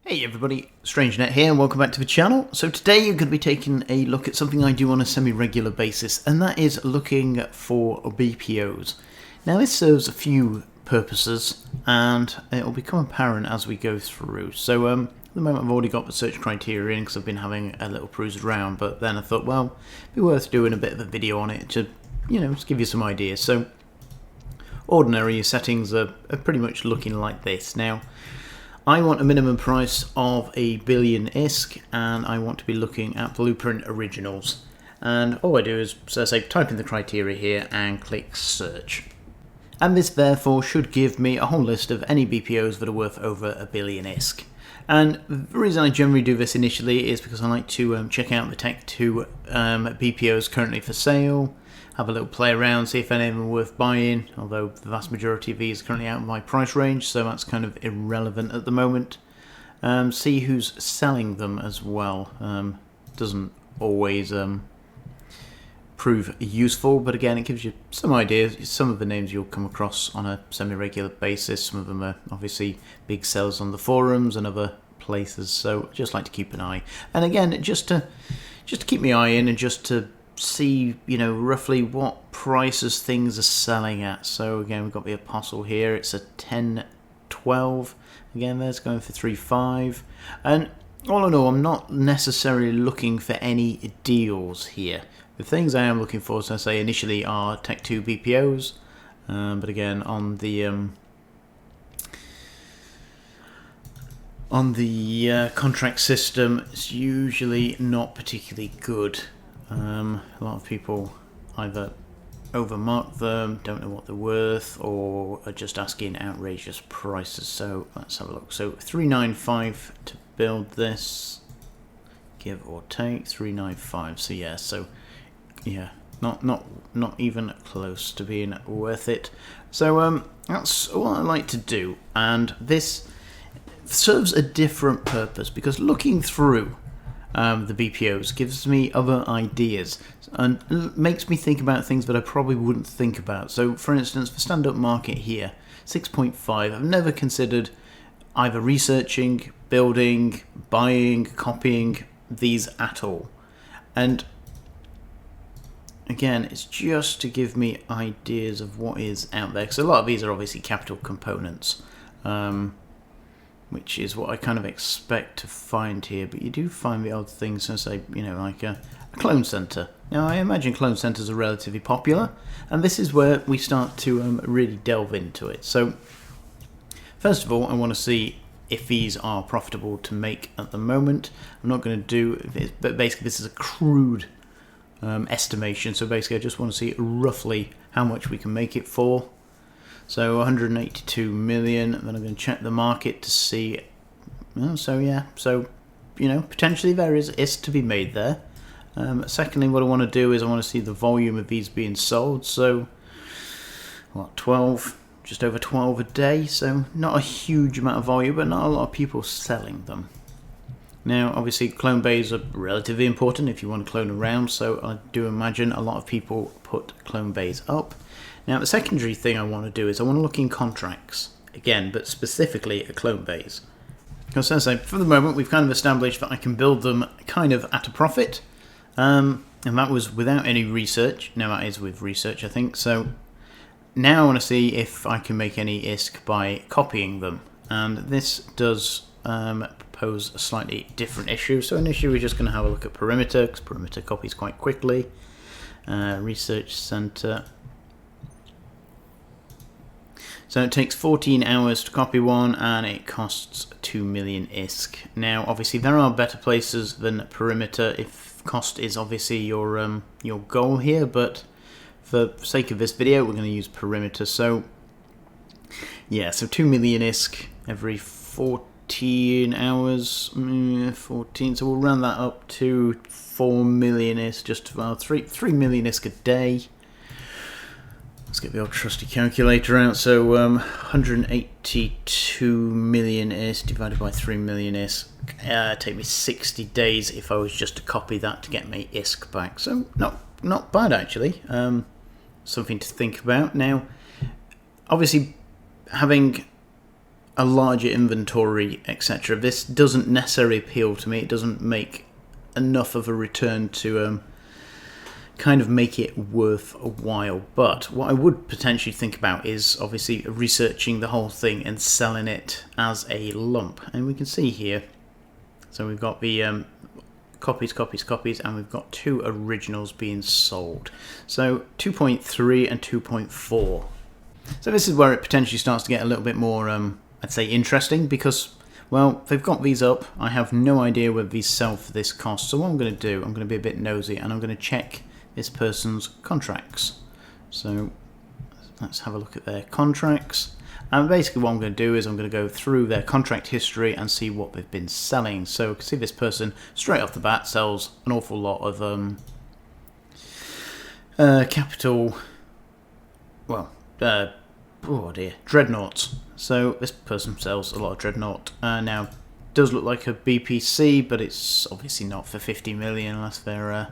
Hey everybody, StrangeNet here and welcome back to the channel. So today you're going to be taking a look at something I do on a semi-regular basis, and that is looking for BPOs. Now this serves a few purposes and it will become apparent as we go through. So at the moment I've already got the search criteria in because I've been having a little peruse around, but then I thought, well, it'd be worth doing a bit of a video on it to, just give you some ideas. So ordinary settings are pretty much looking like this. Now I want a minimum price of 1 billion ISK, and I want to be looking at Blueprint Originals. And all I do is, so I say, type in the criteria here and click search. And this therefore should give me a whole list of any BPOs that are worth over 1 billion ISK. And the reason I generally do this initially is because I like to check out the Tech 2 BPOs currently for sale, have a little play around, see if any of them are worth buying, although the vast majority of these are currently out of my price range, so that's kind of irrelevant at the moment. See who's selling them as well. Doesn't always prove useful, but again it gives you some ideas. Some of the names you'll come across on a semi-regular basis, some of them are obviously big sellers on the forums and other places, so I just like to keep an eye. And again, just to keep my eye in and just to see, roughly what prices things are selling at. So again, we've got the Apostle here. It's a 1012. Again, there's going for 3.5. And all in all, I'm not necessarily looking for any deals here. The things I am looking for, as I say, initially are Tech 2 BPOs. But again, on the contract system, it's usually not particularly good. A lot of people either overmark them, don't know what they're worth, or are just asking outrageous prices. So let's have a look. So 395 to build this, give or take 395. So yeah, not even close to being worth it. So that's what I like to do, and this serves a different purpose because looking through the BPOs gives me other ideas and makes me think about things that I probably wouldn't think about. So for instance, the stand-up market here, 6.5, I've never considered either researching, building, buying, copying these at all. And again, it's just to give me ideas of what is out there, because a lot of these are obviously capital components, which is what I kind of expect to find here, but you do find the odd things, so say, like a clone center. Now, I imagine clone centers are relatively popular, and this is where we start to really delve into it. So, first of all, I want to see if these are profitable to make at the moment. I'm not going to do this, but basically this is a crude estimation, so basically I just want to see roughly how much we can make it for. So 182 million, then I'm going to check the market to see, potentially there is to be made there. Secondly, what I want to do is I want to see the volume of these being sold, so, 12, just over 12 a day, so not a huge amount of volume, but not a lot of people selling them. Now, obviously, clone bays are relatively important if you want to clone around, so I do imagine a lot of people put clone bays up. Now, the secondary thing I want to do is I want to look in contracts, again, but specifically at clone bays. Because as I say, for the moment, we've kind of established that I can build them kind of at a profit, and that was without any research. Now, that is with research, I think. So now I want to see if I can make any ISK by copying them, and this does pose a slightly different issue. So initially, we're just going to have a look at Perimeter, because Perimeter copies quite quickly. Research Center. So it takes 14 hours to copy one, and it costs 2 million ISK. Now, obviously, there are better places than Perimeter if cost is obviously your goal here, but for the sake of this video, we're going to use Perimeter. So, yeah, so 2 million ISK every 14 hours, 14, so we'll round that up to 4 million ISK, just about 3 million ISK a day. Let's get the old trusty calculator out. So 182 million ISK divided by 3 million ISK. Take me 60 days if I was just to copy that to get my ISK back. So not bad actually. Something to think about. Now, obviously, having a larger inventory, etc. This doesn't necessarily appeal to me. It doesn't make enough of a return to kind of make it worth a while. But what I would potentially think about is obviously researching the whole thing and selling it as a lump. And we can see here, so we've got the copies, and we've got 2 originals being sold. So 2.3 and 2.4. So this is where it potentially starts to get a little bit more, I'd say, interesting, because, well, they've got these up. I have no idea whether these sell for this cost. So what I'm going to do, I'm going to be a bit nosy, and I'm going to check this person's contracts. So let's have a look at their contracts. And basically what I'm going to do is I'm going to go through their contract history and see what they've been selling. So you can see this person straight off the bat sells an awful lot of capital, well, oh dear, dreadnoughts. So this person sells a lot of dreadnought. Now, does look like a BPC, but it's obviously not for 50 million unless they're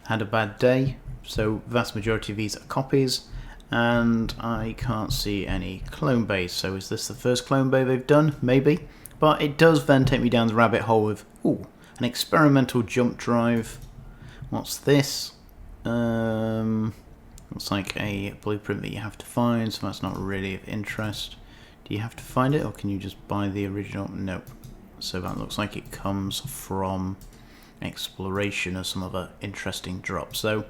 had a bad day. So vast majority of these are copies. And I can't see any clone bays. So is this the first clone bay they've done? Maybe. But it does then take me down the rabbit hole with, ooh, an experimental jump drive. What's this? Looks like a blueprint that you have to find, so that's not really of interest. Do you have to find it, or can you just buy the original? Nope. So that looks like it comes from exploration or some other interesting drop. So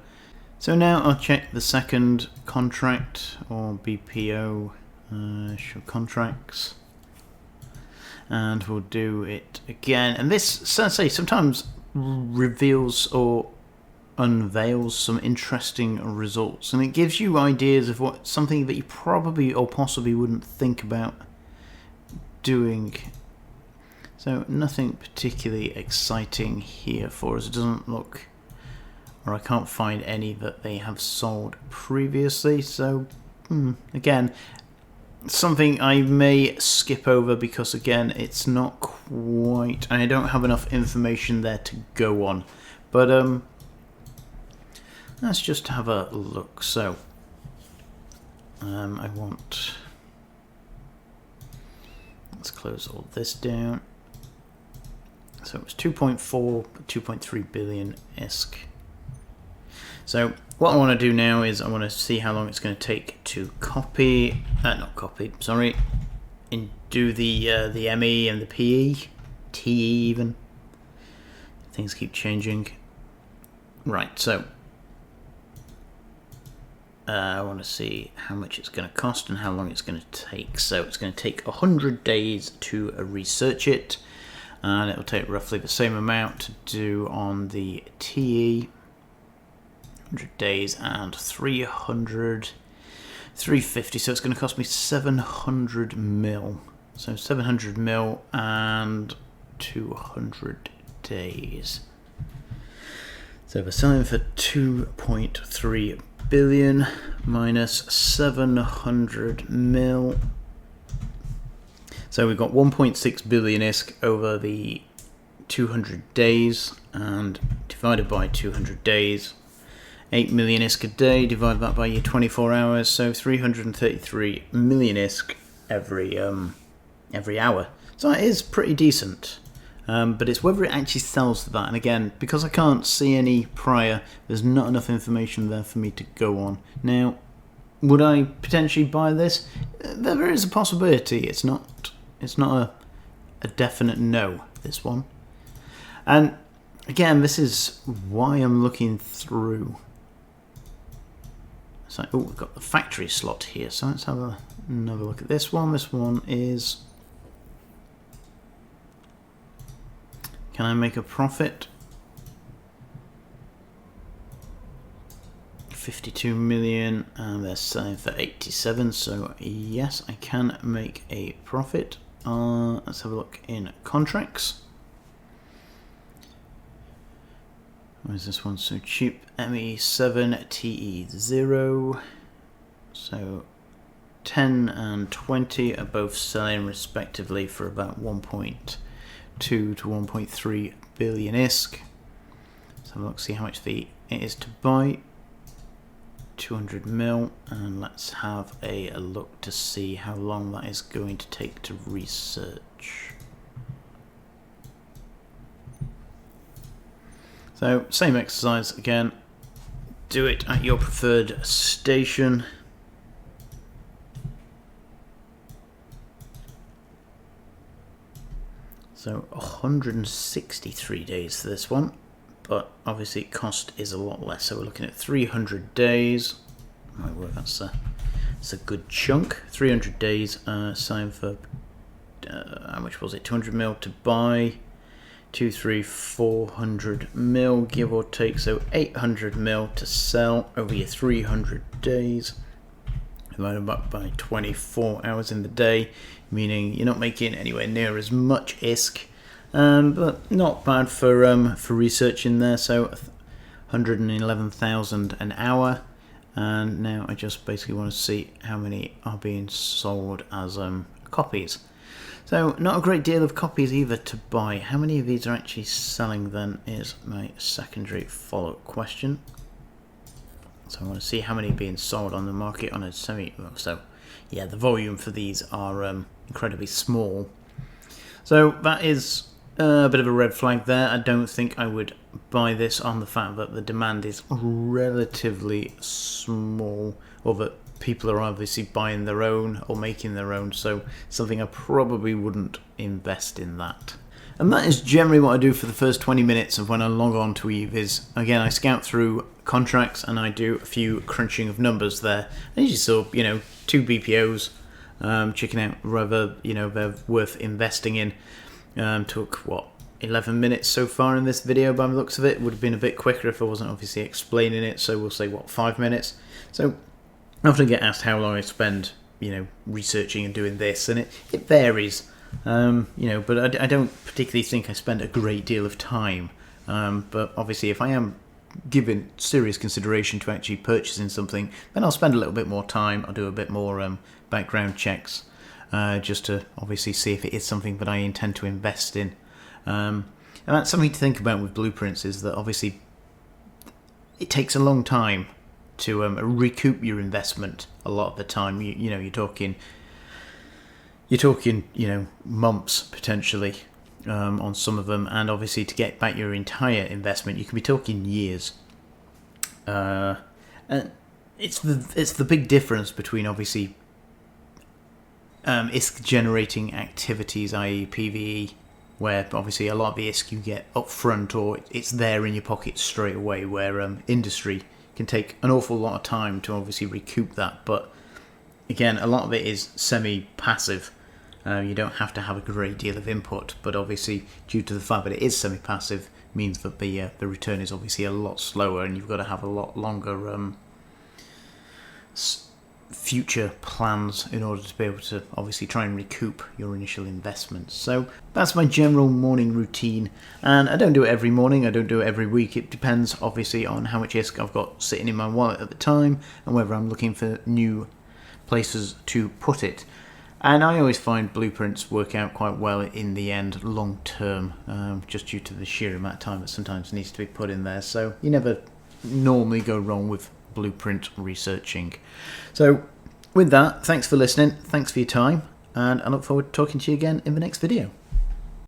now I'll check the second contract, or BPO, show contracts, and we'll do it again. And this, so I say, sometimes reveals or unveils some interesting results, and it gives you ideas of what something that you probably or possibly wouldn't think about doing. So nothing particularly exciting here for us. It doesn't look, or I can't find any that they have sold previously. So again, something I may skip over because again it's not quite, I don't have enough information there to go on. But let's just have a look. So let's close all this down. So it was 2.4, 2.3 billion ISK. So what I want to do now is I want to see how long it's going to take to copy, and do the ME and the PE, TE even. Things keep changing. Right, so I want to see how much it's going to cost and how long it's going to take. So it's going to take 100 days to research it, and it will take roughly the same amount to do on the TE. 100 days and 350, so it's going to cost me 700 mil. So 700 mil and 200 days. So we're selling for 2.3 billion minus 700 mil. So we've got 1.6 billion ISK over the 200 days, and divided by 200 days, 8 million ISK a day, divide that by your 24 hours, so 333 million ISK every hour. So that is pretty decent. But it's whether it actually sells for that. And again, because I can't see any prior, there's not enough information there for me to go on. Now, would I potentially buy this? There is a possibility. It's not a definite no, this one. And again, this is why I'm looking through. So, oh, we've got the factory slot here, so let's have another look at this one. This one is, can I make a profit? 52 million, and they're selling for 87, so yes, I can make a profit. Let's have a look in contracts. Why is this one so cheap? ME7, TE0. So 10 and 20 are both selling respectively for about 1.2 to 1.3 billion ISK. So look, see how much it is to buy. 200 mil, and let's have a look to see how long that is going to take to research. So same exercise again, do it at your preferred station. So 163 days for this one, but obviously cost is a lot less, so we're looking at 300 days. My word, that's a good chunk. 300 days, sign for, how much was it, 200 mil to buy, 400 mil, give or take, so 800 mil to sell over your 300 days. Divided by 24 hours in the day, meaning you're not making anywhere near as much ISK, but not bad for research in there. So 111,000 an hour, and now I just basically want to see how many are being sold as copies. So not a great deal of copies either to buy. How many of these are actually selling then is my secondary follow-up question. So I want to see how many are being sold on the market on a semi. So yeah, the volume for these are incredibly small. So that is a bit of a red flag there. I don't think I would buy this on the fact that the demand is relatively small, or that people are obviously buying their own or making their own. So something I probably wouldn't invest in that. And that is generally what I do for the first 20 minutes of when I log on to Eve. Is again, I scout through contracts and I do a few crunching of numbers there. I usually saw, 2 BPOs, checking out whether, they're worth investing in. Took, 11 minutes so far in this video by the looks of it. Would have been a bit quicker if I wasn't obviously explaining it, so we'll say, 5 minutes. So I often get asked how long I spend, researching and doing this, and it varies. But I don't particularly think I spend a great deal of time. But obviously, if I am giving serious consideration to actually purchasing something, then I'll spend a little bit more time. I'll do a bit more background checks, just to obviously see if it is something that I intend to invest in. And that's something to think about with blueprints, is that obviously it takes a long time to recoup your investment. A lot of the time, you're talking months potentially on some of them, and obviously to get back your entire investment, you could be talking years. And it's the big difference between obviously ISK generating activities, i.e. PvE, where obviously a lot of the ISK you get up front, or it's there in your pocket straight away, where industry can take an awful lot of time to obviously recoup that. But again, a lot of it is semi-passive. You don't have to have a great deal of input, but obviously due to the fact that it is semi-passive, means that the return is obviously a lot slower, and you've got to have a lot longer future plans in order to be able to obviously try and recoup your initial investments. So that's my general morning routine, and I don't do it every morning, I don't do it every week. It depends obviously on how much ISK I've got sitting in my wallet at the time, and whether I'm looking for new places to put it. And I always find blueprints work out quite well in the end, long term, just due to the sheer amount of time that sometimes needs to be put in there. So you never normally go wrong with blueprint researching. So with that, thanks for listening, thanks for your time, and I look forward to talking to you again in the next video.